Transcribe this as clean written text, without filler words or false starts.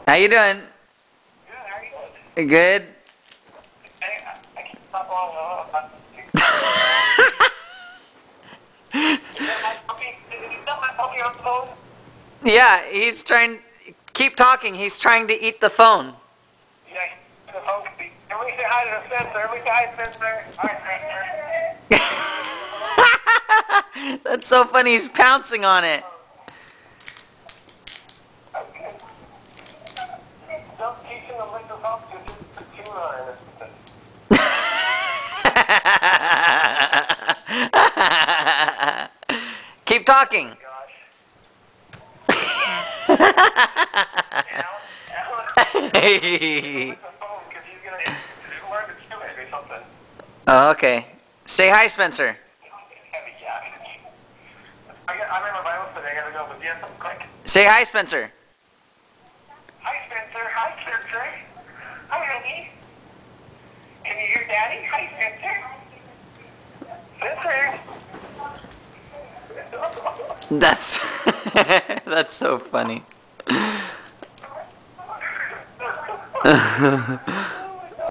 How you doing? Good, how are you doing? Good. Hey, I can stop all Is that my puppy on the phone? Yeah, he's trying. Keep talking. He's trying to eat the phone. Yeah, the phone can be. Everybody say hi to the sensor. Everybody say hi, sensor. Hi, sensor. That's so funny. He's pouncing on it. Okay. Don't teach him to lick the phone because just put tune on it or something. Keep talking. Oh, gosh. Alan, Hey. lick the phone because he's going to learn to chew it or something. Oh, okay. Say hi, Spencer. I'm in my Bible study. I gotta go, but yes, I'm quick. Say hi, Spencer. Hi, Spencer. Hi, Spencer. Hi, honey. Can you hear Daddy? Hi, Spencer. Spencer. That's so funny.